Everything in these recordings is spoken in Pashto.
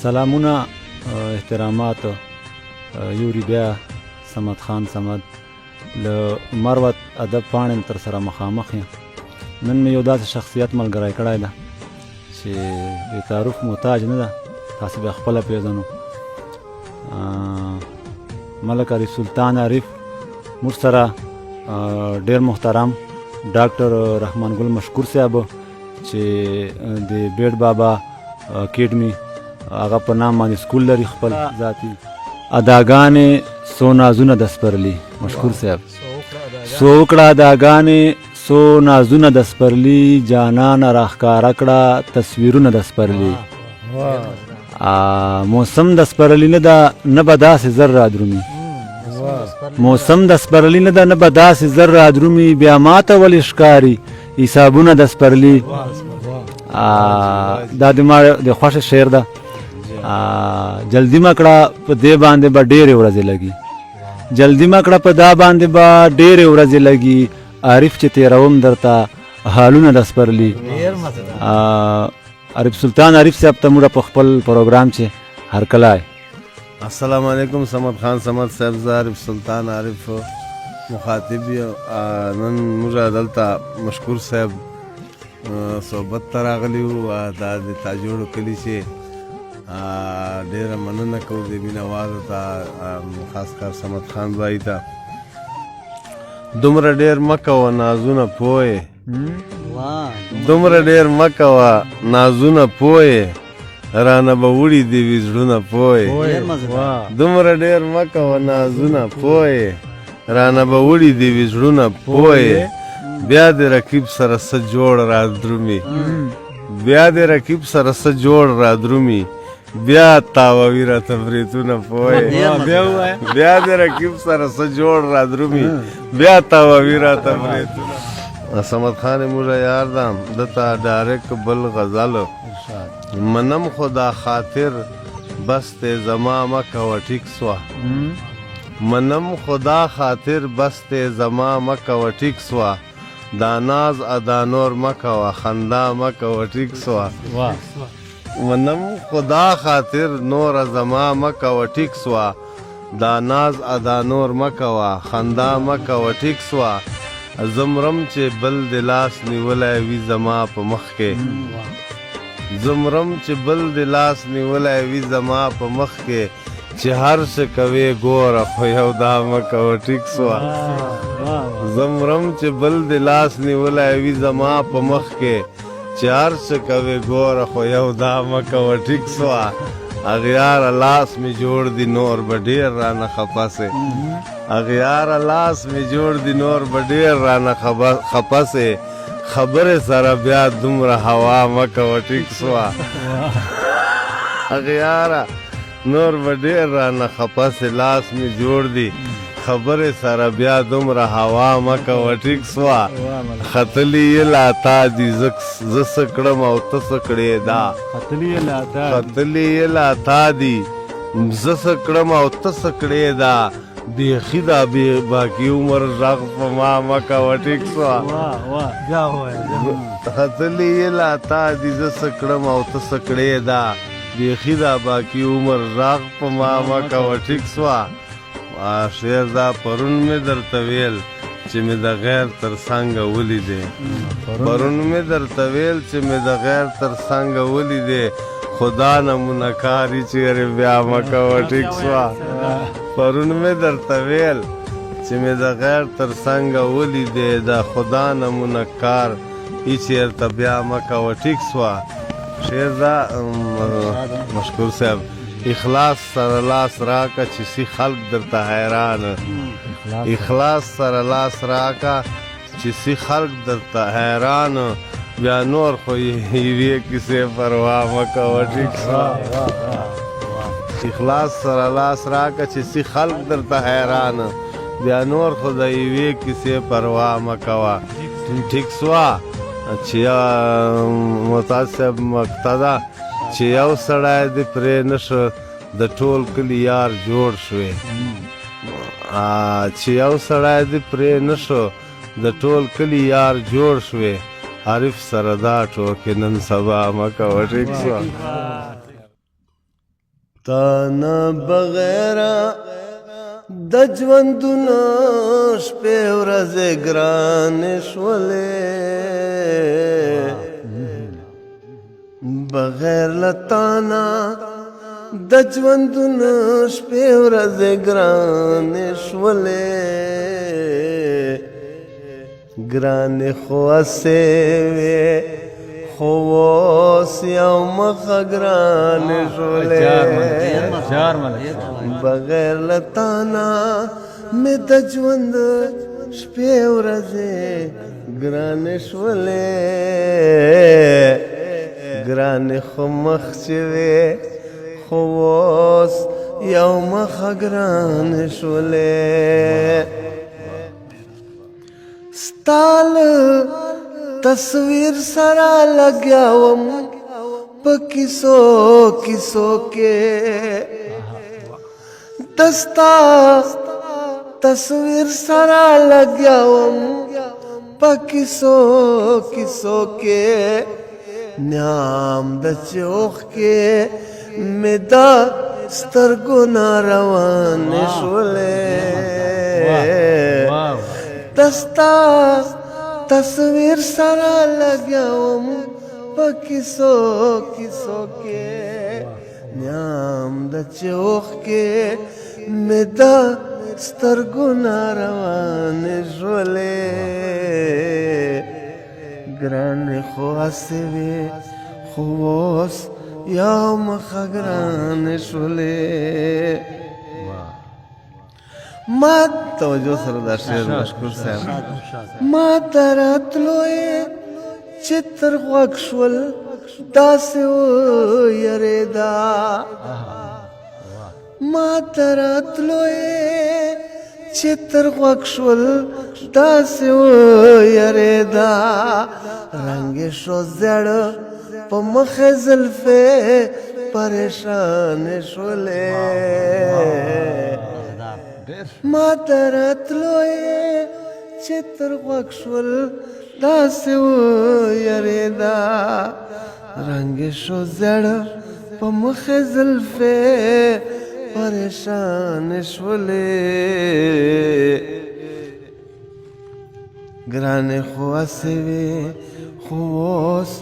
سلامونه احترامات یوري بیا صمد خان صمد له مروت ادب پاڼې تر سره مخامخ یم. نن مې یو داسې شخصیت ملګری کړی ده چې د تعارف محتاج نه ده، تاسې به خپله پېژنو. ملک عارف سلطان عارف موږ سره ډېر محترم ډاکټر رحمان ګل مشکور صاحب چې د بیډ بابا اکیډمي هغه په نام باندې سکول لري، خپل ذاتي اداګانې څو نازونه د سپرلي. مشکور صاحب څو وکړه اداګانې څو نازونه د سپرلي، جانانه راښکاره کړه تصویرونه د سپرلي. موسم د سپرلي نه ده نه به داسې زر رادرومي، موسم د سپرلي نه ده نه به داسې زر رادرومي، بیا ماته ولې ښکاري حسابونه د سپرلي. دا د ما د خوښه شعر ده. جلدي مکړه په دې باندې به ډېرې ورځې لګي، جلدي مکړه په دا باندې به ډېرې ورځې لګي، عارف چې تېروم درته حالونه د سپرلي. عارف سلطان عارف صاحب ته موږ په خپل پروګرام چې هرکلی. السلام علیکم صمد خان صمد صاحب، زه عارف سلطان عارف مخاطب یم. نن موږ دلته مشکور صاحب صحبت ته راغلي وو. دا د تاجوړو کلي چې ډېره مننه کوو د مینهوالو ته، خاص کار صمد خان بھائی ته. دومره ډېر مه کوه نازونه پوه، دومره ډېر مه کوه نازونه پوه، رانه به وړي دې وي زړونه پوه. دومره ډېر مه کوه نازونه پوه، رانه به وړي دې وي زړونه پوه، بیا د رقیب سره څه جوړ را درومي، بیا د رقیب سره څه جوړ را درومي، بیا تاووي راته بریتونه پوه، بیا د رقیب سره څه جوړ را درومي، بیا تاووي راته بریتونه. صمد خان موږ یار ده دته ډایرک بل غزل منم خدا خاطر بس ته زما مه کوه ټیک سوه، منم خدا خاطر بس ته زما مه کوه ټیک سوه، دا ناز ادا نور مه کوه خندا مه کوه ټیک سوه، منم خدا خاطر نور زما مه کوه ټیک سوه، دا ناز ادا نور مه کوه خندا مه کوه ټیک سوه، زمرم چې بل د لاس نیولی وي زما په مخ کې، زمرم چې بل د لاس نیولی وي زما په مخ کې، چې هر څه کوې ګوره خو یو دا مه کوه ټیک سوه، زمرم چې بل د لاس نیولی وي زما په مخ کې، چې هر څه کوې ګوره خو یو دا مه کوه ټیک سوه، اغیاره لاس مې جوړ دی نور به ډېر رانه خفه سې، اغیاره لاس مې جوړ دی نور به ډېر رانه خفه سې، خبرې سره بیا دومره هوا مه کوه ټیک سوه، اغیاره نور به ډېر رانه خفه سې، لاس مې جوړ دی خبرې سره بیا دومره هوا مه کوه ټیک سوه، ختلي یې لا تا دي زه څه کړم او ته څه کړې دا، ختلي یې لا تا دي زه څه کړم او ته څه کړې دا، بیخي دا باقي عمر غږ په ما مه کوه ټیک سوه، ختلي یې لا تا دي زه څه کړم او ته څه کړې دا، بیخي دا باقي عمر غږ په ما مه کوه ټیک سوه. شعر دا پرون مې درته ویل چې مې د غیر تر څنګه ولیدې، پرون مې درته ویل چې مې د غیر تر څنګه ولیدې، خدا نمونه کاري چیرې بیا مه کوه ټیک سوه، پرون مې درته ویل چې مې د غیر تر څنګه ولیدې، د خدا نمونه کار ای چیرته بیا مه کوه ټیک سوه. شعر دا مشکور صاحب اخلاص سره لاس راکه چې سی خلق درته حیران، اخلاص سره لاس راکه چې سی خلق درته حیران، بیا نور خو یوې کیسې پروا مه کوه ټیک سوه، اخلاص سره لاس راکه چې سی خلق درته حیران، بیا نور خو د یوې کیسې پروا مه کوه ټیک سوه. چې محتاج صاحب مقتدا چې یو سړی دې پرې نشه د ټول کلي یار جوړ شوې، چې یو سړی دې پرې نشه د ټول کلي یار جوړ شوې، عارف سره دا ټوکې نن سبا مه کوه ټیک سوه. ستانه بغیر د ژوندونه شپې ورځې ګرانې شولې بغیر له تانه د ژوندونه شپې ورځې ګرانې شولې ګرانې خو هسې وې خو اوس یو مخه ګرانې شولې بغیر له تانه مې د ژوند شپې ورځې ګرانې شولې ګرانې خو مخ چې وې خو اوس یو مخه ګرانې شولې ستال تصویر سره لګیا وم په کیسو کیسو کې دستا تصویر سره لګیا وم په کیسو کیسو کې نام د چوخ کې مې دا سترګو ناروانې شولې دستا تصویر سره لګیا وم په کیسو کیسو کې نام د چوخ کې مې دا سترګو ناروانې شولې ګرانې خو هسې وې خو اوس یو مخه ګرانې شولې ما توجه سره دا شعر مشکور صاحب ما ته راتلو یې چې تر غوږ شول داسې ویرېدا ما ته راتلو یې چې تر غوږ شول داسې ویرېدا رنګ یې شو زیړه په مخې زلفې پریشانې شولې ما ته راتلو یې چې تر غوږ شول داسې ویرېدا رنګ یې شو زیړه په مخې زلفې پریشانې شولې ګرانې خو هسې وې خو اوس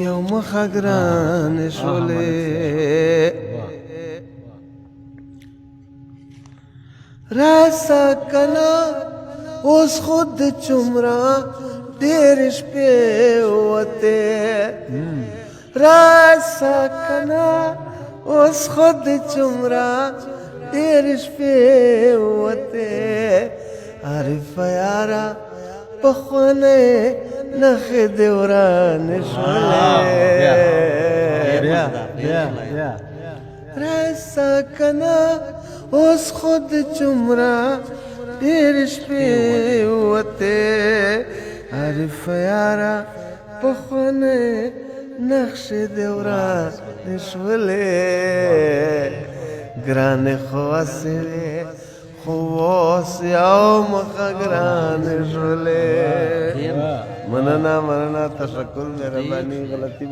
یو مخه ګرانې شولې راسه کنه اوس خود چمره ډېر شپې وتې راسه کنه اوس خود چمره ډېر شپې وتې عارفه یاره پخوانۍ نښې دې ورانې شولې راسه کنه اوس خود چمره ډېر شپې وتې عارفه یاره پخوانۍ نقشې دې ورانې شولې ګرانې خو هسې وې خو اوس یو مخه ګرانې شولې مننه تشکر مهرباني غلطي